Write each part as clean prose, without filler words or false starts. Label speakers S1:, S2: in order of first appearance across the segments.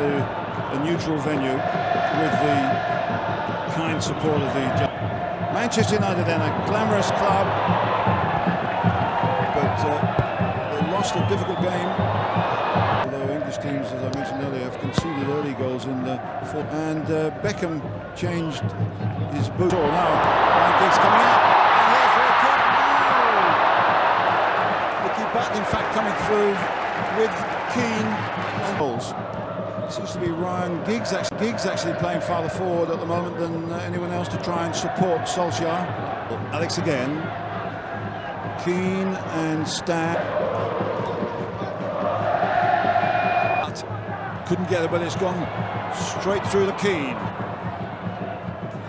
S1: into a neutral venue with the kind support of the Manchester United, then a glamorous club, but they lost a difficult game. Although English teams, as I mentioned earlier, have conceded early goals in the fourth. And Beckham changed his boot. Oh, now Ryan Giggs coming out, and here's Roy Keane. Nicky Butt, in fact, coming through with Keane and goals. It seems to be Ryan Giggs actually playing farther forward at the moment than anyone else to try and support Solskjaer. Alex again. Keane and Stan. Couldn't get it, but it's gone straight through the Keane.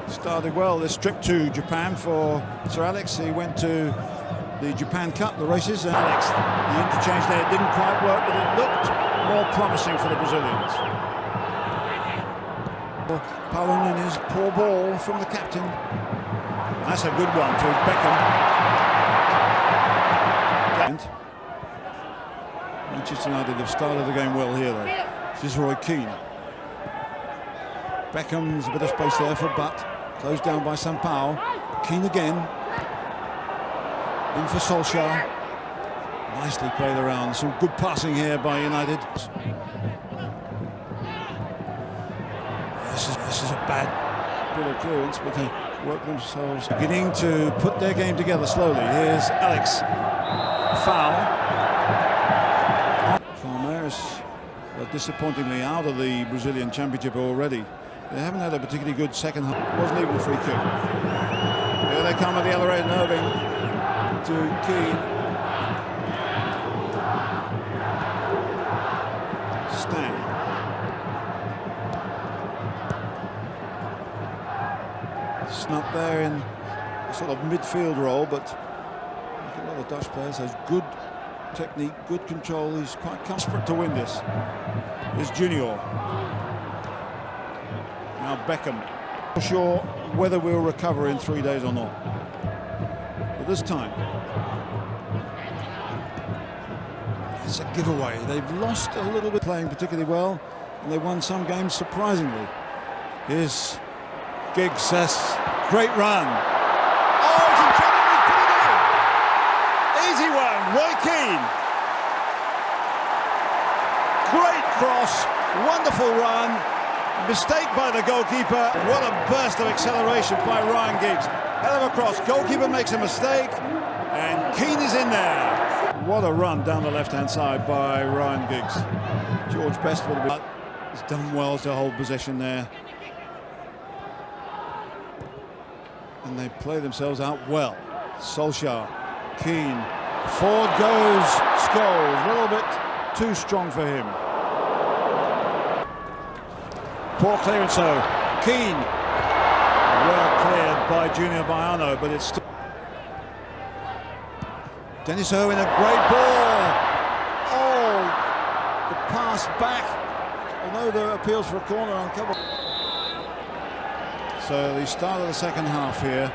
S1: Started well this trip to Japan for Sir Alex. He went to the Japan Cup, the races. Alex, the interchange there didn't quite work, but it looked more promising for the Brazilians. Paulo Nunes, poor ball from the captain. That's a good one to Beckham. Manchester United have started the game well here, though. This is Roy Keane. Beckham's a bit of space there for Butt. Closed down by Sampaio. Keane again. In for Solskjaer. Nicely played around. Some good passing here by United. This is a bad bit of clearance, but they work themselves beginning to put their game together slowly. Here's Alex. Foul. Palmeiras disappointingly out of the Brazilian Championship already. They haven't had a particularly good second half. It wasn't even a free kick. Here they come at the other end, Irving to Keane. Stan. Snap there in a sort of midfield role, but I think one of the Dutch players has good technique, good control. He's quite desperate to win this. Here's Junior. Now Beckham. Not sure whether we'll recover in 3 days or not. But this time, it's a giveaway. They've lost a little bit playing particularly well, and they won some games surprisingly. Here's Giggs. Great run. Oh, it's in front of him. He's put it in. Easy one. Roy Keane. Great cross. Wonderful run. Mistake by the goalkeeper. What a burst of acceleration by Ryan Giggs. Hell of a cross. Goalkeeper makes a mistake, and Keane is in there. What a run down the left-hand side by Ryan Giggs. George Best would have been. He's done well to hold possession there. And they play themselves out well. Solskjaer, Keane, forward goes Scholes. A little bit too strong for him. Poor clearance though. Keane, well cleared by Junior Baiano, but it's still. Dennis Irwin, a great ball. Oh, the pass back. Although there are appeals for a corner on cover. So the start of the second half here.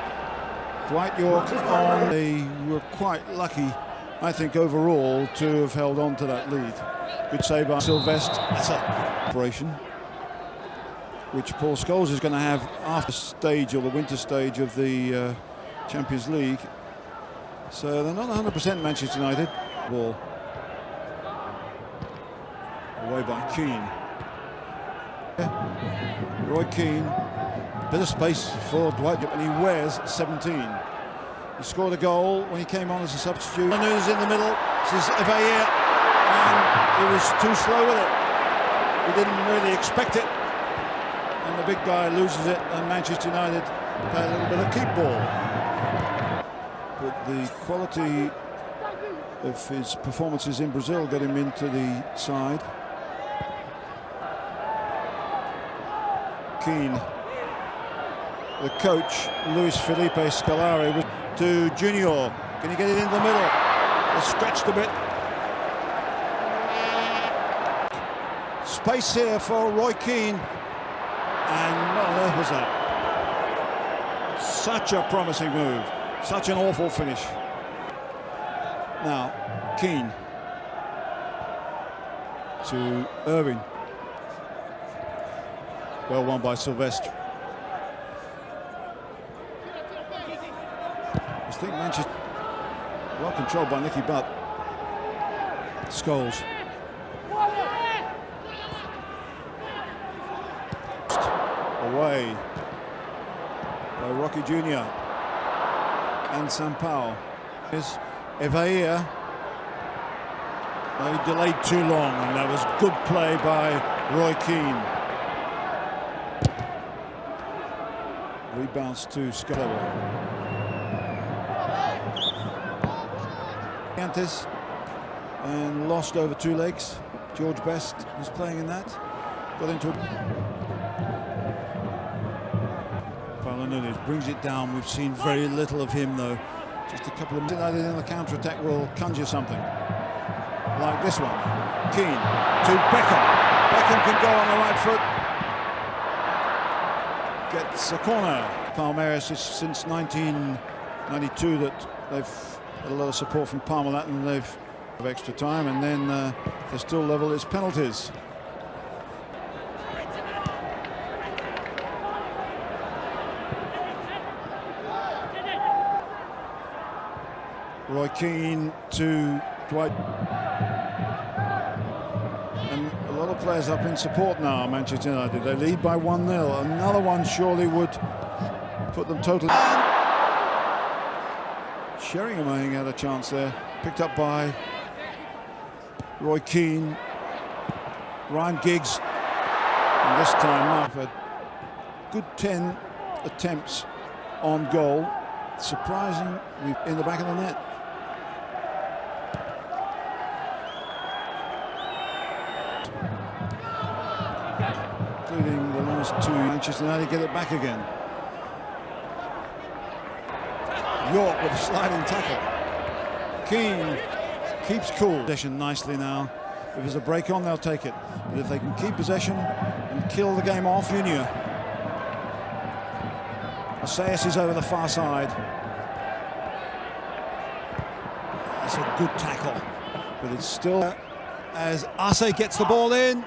S1: Dwight York on. They were quite lucky, I think, overall, to have held on to that lead. Good save by Sylvestre. That's a operation, which Paul Scholes is going to have after stage, or the winter stage of the Champions League. So they're not 100% Manchester United. Ball away by Keane. Roy Keane. Bit of space for Dwight, and he wears 17. He scored a goal when he came on as a substitute. Nunes in the middle. This is Evair, and he was too slow with it. He didn't really expect it, and the big guy loses it, and Manchester United play a little bit of keep ball. But the quality of his performances in Brazil got him into the side. Keane. The coach, Luis Felipe Scolari, to Junior. Can he get it in the middle? It's stretched a bit. Space here for Roy Keane. And what on earth was that? Such a promising move. Such an awful finish. Now, Keane to Irving. Well won by Silvestre. I think Manchester well controlled by Nicky Butt. Scholes. Away by Rocky Jr. and Sampaio. Is Evair. They delayed too long, and that was good play by Roy Keane. Rebounds to Scala. Antes and lost over two legs. George Best was playing in that. Got into Palmeiras brings it down. We've seen very little of him though. Just a couple of minutes in the counter-attack will conjure something. Like this one. Keane to Beckham. Beckham can go on the right foot. Gets a corner. Palmeiras is since 1992 that they've had a lot of support from Parmalat, and they've have extra time, and then they're still level. It's penalties. Roy Keane to Dwight. And a lot of players up in support now, Manchester United. They lead by 1-0. Another one surely would put them totally. Sheringham, I think, had a chance there. Picked up by Roy Keane. Ryan Giggs. And this time I've had good 10 attempts on goal. Surprising in the back of the net. Including the last two. Manchester United get it back again. York with a sliding tackle. Keane keeps cool. Possession nicely now. If there's a break on, they'll take it. But if they can keep possession and kill the game off, Junior. Assayas is over the far side. That's a good tackle, but it's still as Arce gets the ball in.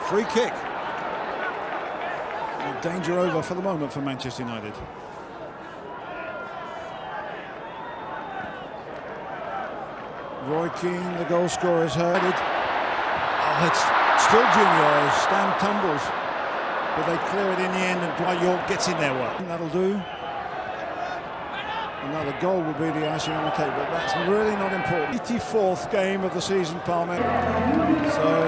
S1: Free kick. Danger over for the moment for Manchester United. Roy Keane, the goal scorer, is herded. Oh, it's still Junior. Stam tumbles, but they clear it in the end, and Dwight York gets in there well. That'll do. Another goal will be the icing on the cake, but that's really not important. 84th game of the season, Palmeiras. So